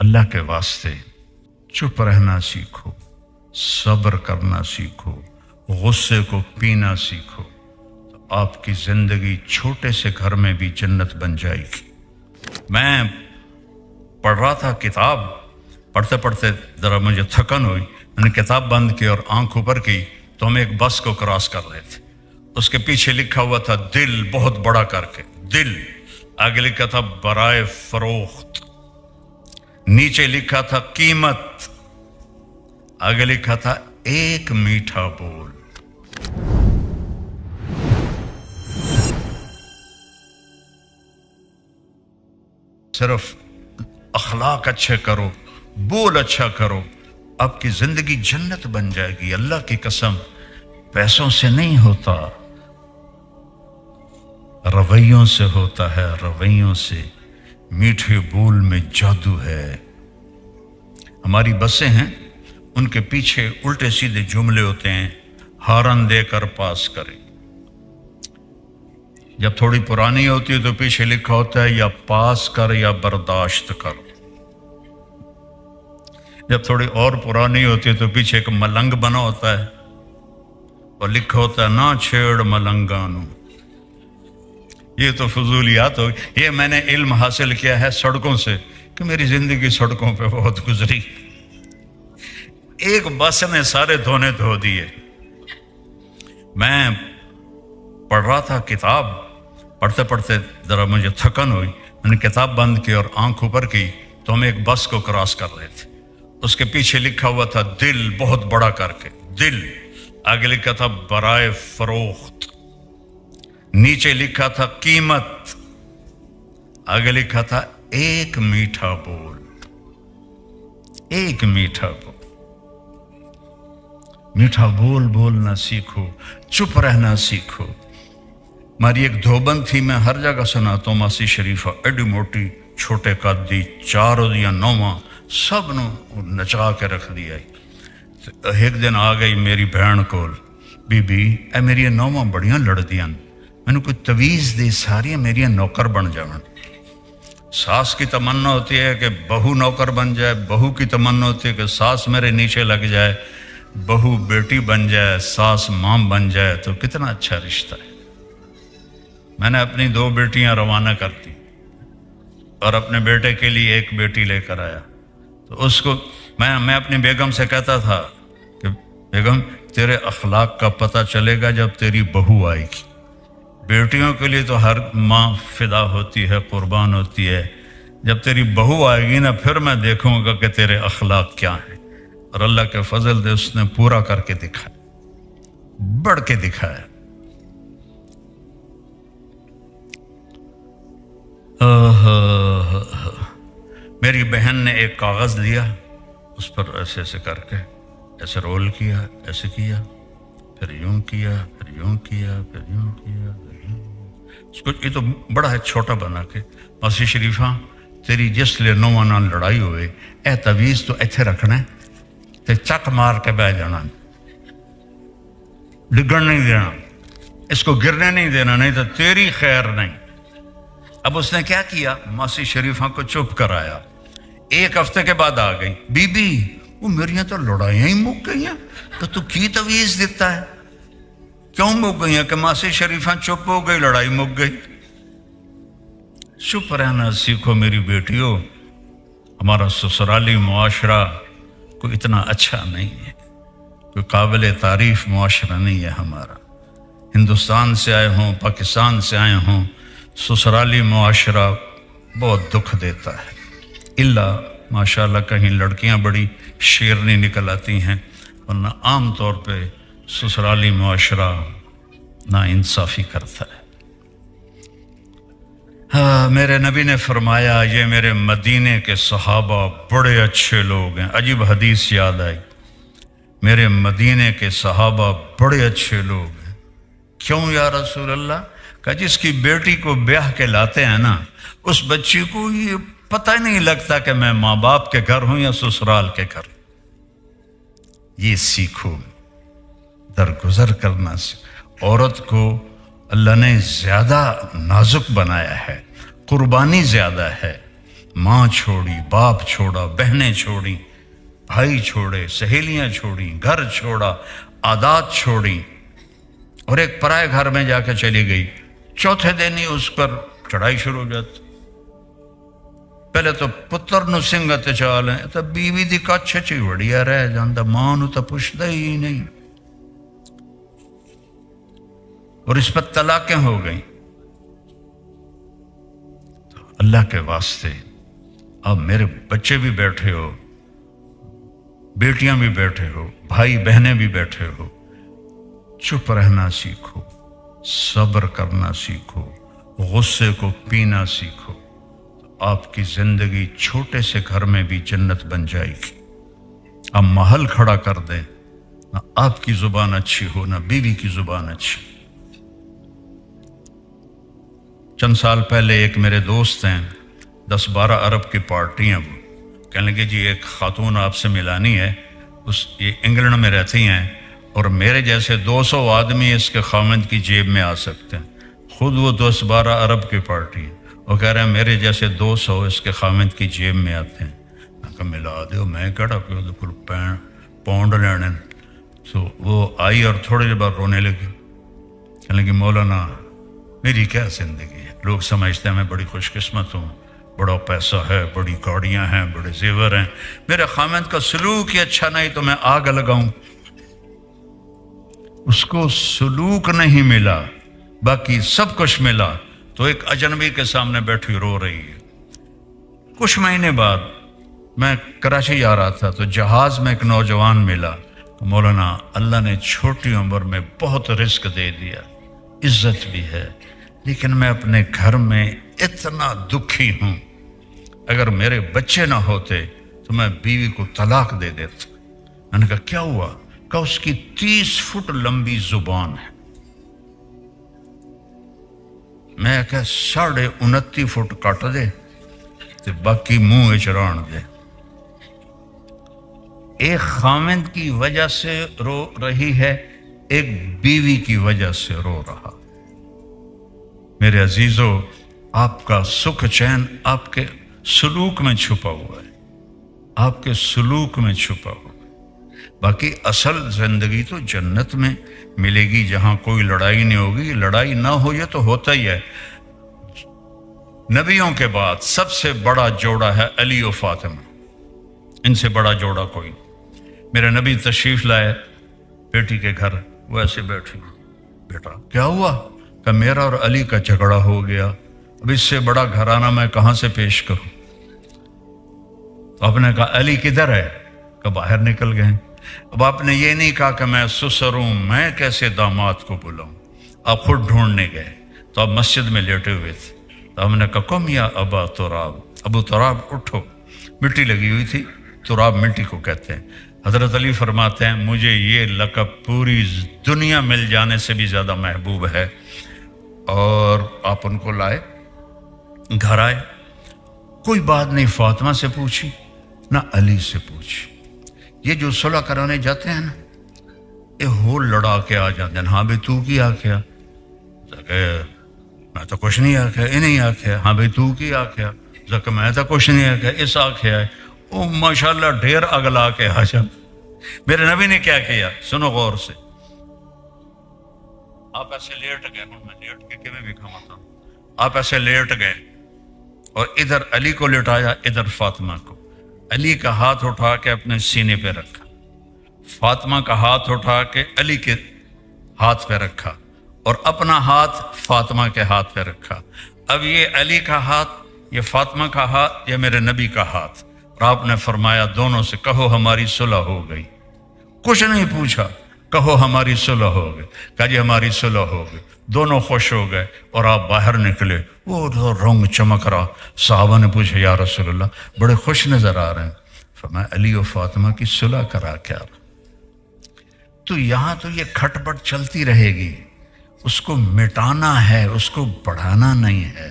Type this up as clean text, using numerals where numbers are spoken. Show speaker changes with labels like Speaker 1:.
Speaker 1: اللہ کے واسطے چپ رہنا سیکھو، صبر کرنا سیکھو، غصے کو پینا سیکھو، تو آپ کی زندگی چھوٹے سے گھر میں بھی جنت بن جائے گی۔ میں پڑھ رہا تھا کتاب، پڑھتے پڑھتے ذرا مجھے تھکن ہوئی، میں نے کتاب بند کی اور آنکھ اوپر کی تو ہم ایک بس کو کراس کر رہے تھے۔ اس کے پیچھے لکھا ہوا تھا دل، بہت بڑا کر کے دل، آگے لکھا تھا برائے فروخت، نیچے لکھا تھا قیمت، آگے لکھا تھا ایک میٹھا بول۔ صرف اخلاق اچھے کرو، بول اچھا کرو، آپ کی زندگی جنت بن جائے گی۔ اللہ کی قسم، پیسوں سے نہیں ہوتا، رویوں سے ہوتا ہے، رویوں سے۔ میٹھے بول میں جادو ہے۔ ہماری بسیں ہیں، ان کے پیچھے الٹے سیدھے جملے ہوتے ہیں، ہارن دے کر پاس کریں۔ جب تھوڑی پرانی ہوتی ہے تو پیچھے لکھا ہوتا ہے یا پاس کر یا برداشت کر۔ جب تھوڑی اور پرانی ہوتی ہے تو پیچھے ایک ملنگ بنا ہوتا ہے اور لکھا ہوتا ہے نہ چھیڑ ملنگانو۔ یہ تو فضولیات ہو گئی۔ یہ میں نے علم حاصل کیا ہے سڑکوں سے، کہ میری زندگی سڑکوں پہ بہت گزری۔ ایک بس نے سارے دھونے دھو دیے۔ میں پڑھ رہا تھا کتاب، پڑھتے پڑھتے ذرا مجھے تھکن ہوئی، میں نے کتاب بند کی اور آنکھ اوپر کی تو ہم ایک بس کو کراس کر رہے تھے۔ اس کے پیچھے لکھا ہوا تھا دل، بہت بڑا کر کے دل، آگے لکھا تھا برائے فروخت، نیچے لکھا تھا قیمت، آگے لکھا تھا ایک میٹھا بول۔ ایک میٹھا بول، میٹھا بول بولنا سیکھو، چپ رہنا سیکھو۔ ہماری ایک دھوبن تھی، میں ہر جگہ سناتا ہوں، ماسی شریفہ، ایڈی موٹی، چھوٹے قدی، 4 یا 9 سب نو نچا کے رکھ دیا۔ ایک دن آ گئی میری بہن کول، بی بی اے میری 9 بڑیاں لڑ دیاں، میں نے کوئی تویز دی ساری میری نوکر بن جاون۔ ساس کی تمنا ہوتی ہے کہ بہو نوکر بن جائے، بہو کی تمنا ہوتی ہے کہ ساس میرے نیچے لگ جائے، بہو بیٹی بن جائے، ساس ماں بن جائے، تو کتنا اچھا رشتہ ہے۔ میں نے اپنی 2 بیٹیاں روانہ کر دی اور اپنے بیٹے کے لیے ایک بیٹی لے کر آیا۔ تو اس کو میں اپنی بیگم سے کہتا تھا کہ بیگم تیرے اخلاق کا پتہ چلے گا جب تیری بہو آئے گی۔ بیٹیوں کے لیے تو ہر ماں فدا ہوتی ہے، قربان ہوتی ہے، جب تیری بہو آئے گی نا پھر میں دیکھوں گا کہ تیرے اخلاق کیا ہیں۔ اور اللہ کے فضل سے اس نے پورا کر کے دکھایا، بڑھ کے دکھایا۔ میری بہن نے ایک کاغذ لیا، اس پر ایسے ایسے کر کے ایسے رول کیا، ایسے کیا، پھر یوں کیا، پھر یوں کیا، پھر یوں کیا، پھر یوں کیا۔ اس کو یہ تو بڑا ہے چھوٹا بنا کے، ماسی شریفہ تیری جس لیے 9 نال لڑائی ہوئے، اے تویز تو ایتھے رکھنا ہے تے چک مار کے بہ جانا، ڈگن نہیں دینا، اس کو گرنے نہیں دینا، نہیں تو تیری خیر نہیں۔ اب اس نے کیا کیا، ماسی شریفہ کو چپ کرایا۔ 1 ہفتے کے بعد آ گئی، بی بی وہ میریاں تو لڑائیاں ہی مک گئی ہیں، تو کی تویز دیتا ہے؟ کیوں مک گئی ہیں؟ کہ ماسی شریفہ چپ ہو گئی، لڑائی مک گئی۔ چپ رہنا سیکھو میری بیٹیوں۔ ہمارا سسرالی معاشرہ کوئی اتنا اچھا نہیں ہے، کوئی قابل تعریف معاشرہ نہیں ہے ہمارا۔ ہندوستان سے آئے ہوں، پاکستان سے آئے ہوں، سسرالی معاشرہ بہت دکھ دیتا ہے۔ اللہ ماشاءاللہ کہیں لڑکیاں بڑی شیرنی نکل آتی ہیں، ورنہ عام طور پہ سسرالی معاشرہ نا انصافی کرتا ہے۔ میرے نبی نے فرمایا یہ میرے مدینے کے صحابہ بڑے اچھے لوگ ہیں۔ عجیب حدیث یاد آئی، میرے مدینے کے صحابہ بڑے اچھے لوگ ہیں۔ کیوں یا رسول اللہ؟ کہ جس کی بیٹی کو بیاہ کے لاتے ہیں نا، اس بچی کو یہ پتہ نہیں لگتا کہ میں ماں باپ کے گھر ہوں یا سسرال کے گھر۔ یہ سیکھو، درگزر کرنا سیکھو۔ عورت کو اللہ نے زیادہ نازک بنایا ہے، قربانی زیادہ ہے، ماں چھوڑی، باپ چھوڑا، بہنیں چھوڑی، بھائی چھوڑے، سہیلیاں چھوڑی، گھر چھوڑا، عادات چھوڑی، اور ایک پرائے گھر میں جا کے چلی گئی۔ چوتھے دن ہی اس پر چڑھائی شروع ہو جاتی۔ پہلے تو پتر نو سنگت چال ہے تو بیوی دی کچھ چی وڑیا رہ جاندہ، ماں نو تو پوچھتا ہی نہیں، اور اس پر طلاقیں ہو گئیں۔ تو اللہ کے واسطے اب میرے بچے بھی بیٹھے ہو، بیٹیاں بھی بیٹھے ہو، بھائی بہنیں بھی بیٹھے ہو، چپ رہنا سیکھو، صبر کرنا سیکھو، غصے کو پینا سیکھو، آپ کی زندگی چھوٹے سے گھر میں بھی جنت بن جائے گی۔ آپ محل کھڑا کر دیں، نہ آپ کی زبان اچھی ہو نہ بیوی کی زبان اچھی۔ چند سال پہلے ایک میرے دوست ہیں، 10-12 ارب کی پارٹی ہیں، وہ کہنے لگے جی ایک خاتون آپ سے ملانی ہے، یہ انگلینڈ میں رہتی ہیں، اور میرے جیسے 200 آدمی اس کے خاوند کی جیب میں آ سکتے ہیں۔ خود وہ 10-12 ارب کی پارٹی ہے، وہ کہہ رہے ہیں میرے جیسے 200 اس کے خاوند کی جیب میں آتے ہیں۔ میں کہا ملا دیو، میں کہڑا کوئی پاؤنڈ لینے۔ تو وہ آئی اور تھوڑے دیر بعد رونے لگی، کہنے لگی مولانا میری کیا زندگی ہے، لوگ سمجھتے ہیں میں بڑی خوش قسمت ہوں، بڑا پیسہ ہے، بڑی گاڑیاں ہیں، بڑے زیور ہیں، میرے خاوند کا سلوک ہی اچھا نہیں تو میں آگ لگاؤں۔ اس کو سلوک نہیں ملا، باقی سب کچھ ملا، تو ایک اجنبی کے سامنے بیٹھی رو رہی ہے۔ کچھ مہینے بعد میں کراچی جا رہا تھا تو جہاز میں ایک نوجوان ملا، مولانا اللہ نے چھوٹی عمر میں بہت رزق دے دیا، عزت بھی ہے، لیکن میں اپنے گھر میں اتنا دکھی ہوں، اگر میرے بچے نہ ہوتے تو میں بیوی کو طلاق دے دیتا۔ میں نے کہا کیا ہوا؟ کہ اس کی 30 فٹ لمبی زبان ہے۔ میں کہا 29.5 فٹ کٹ دے تو باقی منہ چران دے۔ ایک خاوند کی وجہ سے رو رہی ہے، ایک بیوی کی وجہ سے رو رہا۔ میرے عزیزو، آپ کا سکھ چین آپ کے سلوک میں چھپا ہوا ہے، آپ کے سلوک میں چھپا ہوا ہے۔ باقی اصل زندگی تو جنت میں ملے گی جہاں کوئی لڑائی نہیں ہوگی۔ لڑائی نہ ہو یہ تو ہوتا ہی ہے۔ نبیوں کے بعد سب سے بڑا جوڑا ہے علی و فاطمہ، ان سے بڑا جوڑا کوئی نہیں۔ میرے نبی تشریف لائے بیٹی کے گھر، وہ ایسے بیٹھی، بیٹا کیا ہوا؟ کہ میرا اور علی کا جھگڑا ہو گیا، اب اس سے بڑا گھرانہ میں کہاں سے پیش کروں؟ تو آپ نے کہا علی کدھر ہے؟ کہ باہر نکل گئے۔ اب آپ نے یہ نہیں کہا کہ میں سسر ہوں، میں کیسے داماد کو بلاؤں؟ آپ خود ڈھونڈنے گئے تو آپ مسجد میں لیٹے ہوئے تھے، تو ہم نے کہا قم یا ابا تراب، ابو تراب اٹھو۔ مٹی لگی ہوئی تھی، تراب مٹی کو کہتے ہیں۔ حضرت علی فرماتے ہیں مجھے یہ لقب پوری دنیا مل جانے سے بھی زیادہ محبوب ہے۔ اور آپ ان کو لائے، گھر آئے، کوئی بات نہیں فاطمہ سے پوچھی نہ علی سے پوچھی۔ یہ جو صلح کرانے جاتے ہیں نا، یہ ہو لڑا کے آ جاتے ہیں، ہاں بھائی تو کی آکھیا؟ میں تو کچھ نہیں آکھیا، یہ نہیں آکھیا، ہاں بھائی تو کی آکھیا؟ میں تو کچھ نہیں آکھیا، اس آکھیا ہے۔ او ماشاءاللہ ڈھیر اگلا کے آ جا۔ میرے نبی نے کیا کیا؟ سنو غور سے، آپ ایسے لیٹ گئے، میں لیٹ کے کیویں بھی کھاتا ہوں، آپ ایسے لیٹ گئے اور ادھر علی کو لٹایا، ادھر فاطمہ کو۔ علی کا ہاتھ اٹھا کے اپنے سینے پہ رکھا، فاطمہ کا ہاتھ اٹھا کے علی کے ہاتھ پہ رکھا، اور اپنا ہاتھ فاطمہ کے ہاتھ پہ رکھا۔ اب یہ علی کا ہاتھ، یہ فاطمہ کا ہاتھ، یہ میرے نبی کا ہاتھ، اور آپ نے فرمایا دونوں سے کہو ہماری صلح ہو گئی۔ کچھ نہیں پوچھا، کہو ہماری صلح ہو گئی۔ کہا جی ہماری صلح ہو گئی۔ دونوں خوش ہو گئے اور آپ باہر نکلے، وہ رنگ چمک رہا۔ صحابہ نے پوچھا یا رسول اللہ بڑے خوش نظر آ رہے ہیں۔ فرمایا علی و فاطمہ کی صلح کرا کے آ رہا۔ تو یہاں تو یہ کھٹ پٹ چلتی رہے گی، اس کو مٹانا ہے، اس کو بڑھانا نہیں ہے۔